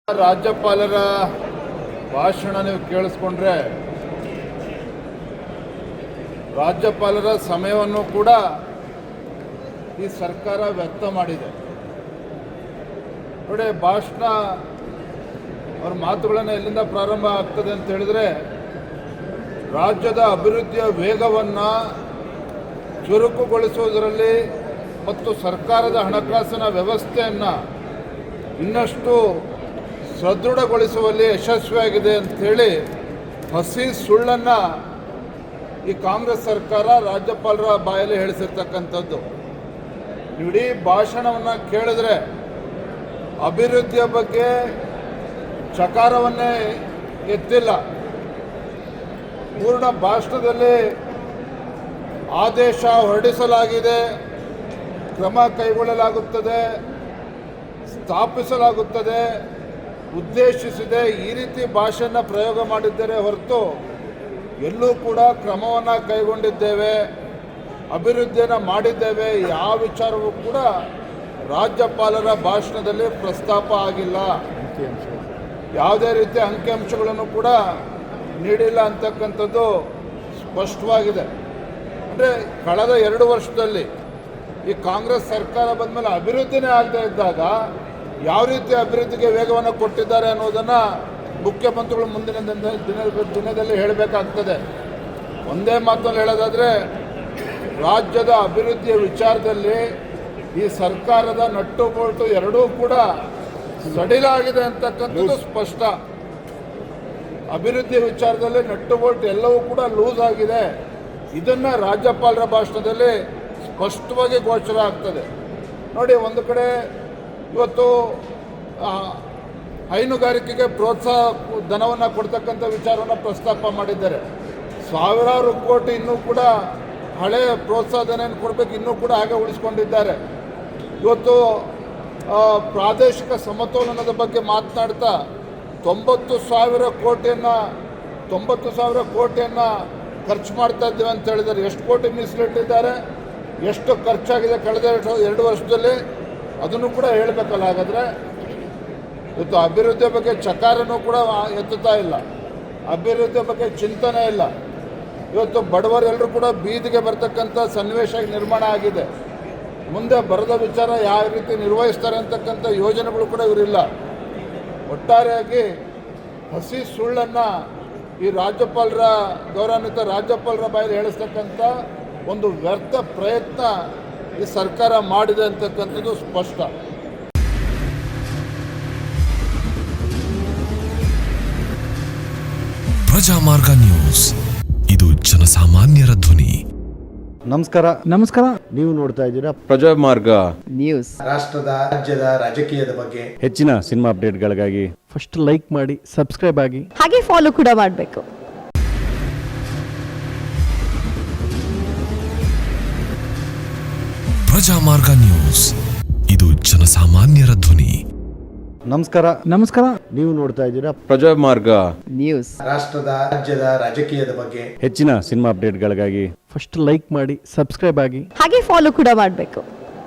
ರಾಜ್ಯಪಾಲರ ಭಾಷಣ ನೀವು ಕೇಳಿಸ್ಕೊಂಡ್ರೆ ರಾಜ್ಯಪಾಲರ ಸಮಯವನ್ನು ಕೂಡ ಈ ಸರ್ಕಾರ ವ್ಯರ್ಥ ಮಾಡಿದೆ. ನೋಡಿ, ಭಾಷಣ ಅವ್ರ ಮಾತುಗಳನ್ನು ಎಲ್ಲಿಂದ ಪ್ರಾರಂಭ ಆಗ್ತದೆ ಅಂತ ಹೇಳಿದ್ರೆ, ರಾಜ್ಯದ ಅಭಿವೃದ್ಧಿಯ ವೇಗವನ್ನು ಚುರುಕುಗೊಳಿಸುವುದರಲ್ಲಿ ಮತ್ತು ಸರ್ಕಾರದ ಹಣಕಾಸಿನ ವ್ಯವಸ್ಥೆಯನ್ನು ಇನ್ನಷ್ಟು ಸದೃಢಗೊಳಿಸುವಲ್ಲಿ ಯಶಸ್ವಿಯಾಗಿದೆ ಅಂಥೇಳಿ ಹಸಿ ಸುಳ್ಳನ್ನು ಈ ಕಾಂಗ್ರೆಸ್ ಸರ್ಕಾರ ರಾಜ್ಯಪಾಲರ ಬಾಯಲ್ಲಿ ಹೇಳಿಸಿರ್ತಕ್ಕಂಥದ್ದು. ಇಡೀ ಭಾಷಣವನ್ನು ಕೇಳಿದ್ರೆ ಅಭಿವೃದ್ಧಿಯ ಬಗ್ಗೆ ಚಕಾರವನ್ನೇ ಎತ್ತಿಲ್ಲ. ಪೂರ್ಣ ಭಾಷಣದಲ್ಲಿ ಆದೇಶ ಹೊರಡಿಸಲಾಗಿದೆ, ಕ್ರಮ ಕೈಗೊಳ್ಳಲಾಗುತ್ತದೆ, ಸ್ಥಾಪಿಸಲಾಗುತ್ತದೆ, ಉದ್ದೇಶಿಸಿದೆ, ಈ ರೀತಿ ಭಾಷೆಯನ್ನು ಪ್ರಯೋಗ ಮಾಡಿದ್ದಾರೆ ಹೊರತು ಎಲ್ಲೂ ಕೂಡ ಕ್ರಮವನ್ನು ಕೈಗೊಂಡಿದ್ದೇವೆ, ಅಭಿವೃದ್ಧಿಯನ್ನು ಮಾಡಿದ್ದೇವೆ ಯಾವ ವಿಚಾರವೂ ಕೂಡ ರಾಜ್ಯಪಾಲರ ಭಾಷಣದಲ್ಲಿ ಪ್ರಸ್ತಾಪ ಆಗಿಲ್ಲ. ಯಾವುದೇ ರೀತಿಯ ಅಂಕಿಅಂಶಗಳನ್ನು ಕೂಡ ನೀಡಿಲ್ಲ ಅಂತಕ್ಕಂಥದ್ದು ಸ್ಪಷ್ಟವಾಗಿದೆ. ಅಂದರೆ ಕಳೆದ 2 ವರ್ಷದಲ್ಲಿ ಈ ಕಾಂಗ್ರೆಸ್ ಸರ್ಕಾರ ಬಂದ ಮೇಲೆ ಅಭಿವೃದ್ಧಿನೇ ಆಗದೇ ಇದ್ದಾಗ ಯಾವ ರೀತಿ ಅಭಿವೃದ್ಧಿಗೆ ವೇಗವನ್ನು ಕೊಟ್ಟಿದ್ದಾರೆ ಅನ್ನೋದನ್ನು ಮುಖ್ಯಮಂತ್ರಿಗಳು ಮುಂದಿನ ದಿನದಲ್ಲಿ ಹೇಳಬೇಕಾಗ್ತದೆ. ಒಂದೇ ಮಾತನ್ನು ಹೇಳೋದಾದರೆ, ರಾಜ್ಯದ ಅಭಿವೃದ್ಧಿಯ ವಿಚಾರದಲ್ಲಿ ಈ ಸರ್ಕಾರದ ನಟ್ಟು ಬೋಲ್ಟು ಎರಡೂ ಕೂಡ ಸಡಿಲಾಗಿದೆ ಅಂತಕ್ಕಂಥದ್ದು ಸ್ಪಷ್ಟ. ಅಭಿವೃದ್ಧಿ ವಿಚಾರದಲ್ಲಿ ನಟ್ಟು ಬೋಲ್ಟ್ ಎಲ್ಲವೂ ಕೂಡ ಲೂಸ್ ಆಗಿದೆ. ಇದನ್ನು ರಾಜ್ಯಪಾಲರ ಭಾಷಣದಲ್ಲಿ ಸ್ಪಷ್ಟವಾಗಿ ಗೋಚರ ಆಗ್ತದೆ. ನೋಡಿ, ಒಂದು ಕಡೆ ಇವತ್ತು ಹೈನುಗಾರಿಕೆಗೆ ಪ್ರೋತ್ಸಾಹ ಧನವನ್ನು ಕೊಡ್ತಕ್ಕಂಥ ವಿಚಾರವನ್ನು ಪ್ರಸ್ತಾಪ ಮಾಡಿದ್ದಾರೆ. ಸಾವಿರಾರು ಕೋಟಿ ಇನ್ನೂ ಕೂಡ ಹಳೆ ಪ್ರೋತ್ಸಾಹ ಧನ ಕೊಡಬೇಕು, ಇನ್ನೂ ಕೂಡ ಹಾಗೆ ಉಳಿಸ್ಕೊಂಡಿದ್ದಾರೆ. ಇವತ್ತು ಪ್ರಾದೇಶಿಕ ಸಮತೋಲನದ ಬಗ್ಗೆ ಮಾತನಾಡ್ತಾ 90,000 ಕೋಟಿಯನ್ನು ಖರ್ಚು ಮಾಡ್ತಾ ಇದ್ದೀವಿ ಅಂತ ಹೇಳಿದ್ದಾರೆ. ಎಷ್ಟು ಕೋಟಿ ಮೀಸಲಿಟ್ಟಿದ್ದಾರೆ, ಎಷ್ಟು ಖರ್ಚಾಗಿದೆ ಕಳೆದ 2 ವರ್ಷದಲ್ಲಿ, ಅದನ್ನು ಕೂಡ ಹೇಳಬೇಕಲ್ಲ. ಹಾಗಾದರೆ ಇವತ್ತು ಅಭಿವೃದ್ಧಿಯ ಬಗ್ಗೆ ಚಕಾರನೂ ಕೂಡ ಎತ್ತುತ್ತಾ ಇಲ್ಲ, ಅಭಿವೃದ್ಧಿಯ ಬಗ್ಗೆ ಚಿಂತನೆ ಇಲ್ಲ. ಇವತ್ತು ಬಡವರೆಲ್ಲರೂ ಕೂಡ ಬೀದಿಗೆ ಬರ್ತಕ್ಕಂಥ ಸನ್ನಿವೇಶ ನಿರ್ಮಾಣ ಆಗಿದೆ. ಮುಂದೆ ಬರದ ವಿಚಾರ ಯಾವ ರೀತಿ ನಿರ್ವಹಿಸ್ತಾರೆ ಅಂತಕ್ಕಂಥ ಯೋಜನೆಗಳು ಕೂಡ ಇವರಿಲ್ಲ. ಒಟ್ಟಾರೆಯಾಗಿ ಹಸಿ ಸುಳ್ಳನ್ನು ಈ ರಾಜ್ಯಪಾಲರ ಗೌರವಾನ್ವಿತ ರಾಜ್ಯಪಾಲರ ಬಾಯಲ್ಲಿ ಹೇಳಿಸ್ತಕ್ಕಂಥ ಒಂದು ವ್ಯರ್ಥ ಪ್ರಯತ್ನ ಈ ಸರ್ಕಾರ ಮಾಡಿದೆ ಅಂತಕ್ಕಂಥದ್ದು ಸ್ಪಷ್ಟ. ಪ್ರಜಾಮಾರ್ಗ ನ್ಯೂಸ್, ಇದು ಜನಸಾಮಾನ್ಯರ ಧ್ವನಿ. ನಮಸ್ಕಾರ. ನೀವು ನೋಡ್ತಾ ಇದ್ದೀರಾ ಪ್ರಜಾಮಾರ್ಗ ನ್ಯೂಸ್. ರಾಷ್ಟ್ರದ ರಾಜ್ಯದ ರಾಜಕೀಯದ ಬಗ್ಗೆ ಹೆಚ್ಚಿನ ಸಿನಿಮಾ ಅಪ್ಡೇಟ್ಗಳಿಗಾಗಿ ಫಸ್ಟ್ ಲೈಕ್ ಮಾಡಿ, ಸಬ್ಸ್ಕ್ರೈಬ್ ಆಗಿ, ಹಾಗೆ ಫಾಲೋ ಕೂಡ ಮಾಡಬೇಕು. ಪ್ರಜಾಮಾರ್ಗ ನ್ಯೂಸ್, ಇದು ಜನಸಾಮಾನ್ಯರ ಧ್ವನಿ. ನಮಸ್ಕಾರ. ನೀವು ನೋಡ್ತಾ ಇದ್ದೀರಾ ಪ್ರಜಾಮಾರ್ಗ ನ್ಯೂಸ್. ರಾಷ್ಟ್ರದ ರಾಜ್ಯದ ರಾಜಕೀಯದ ಬಗ್ಗೆ ಹೆಚ್ಚಿನ ಸಿನಿಮಾ ಅಪ್ಡೇಟ್ಗಳಿಗಾಗಿ ಫಸ್ಟ್ ಲೈಕ್ ಮಾಡಿ, ಸಬ್ಸ್ಕ್ರೈಬ್ ಆಗಿ, ಹಾಗೆ ಫಾಲೋ ಕೂಡ ಮಾಡಬೇಕು.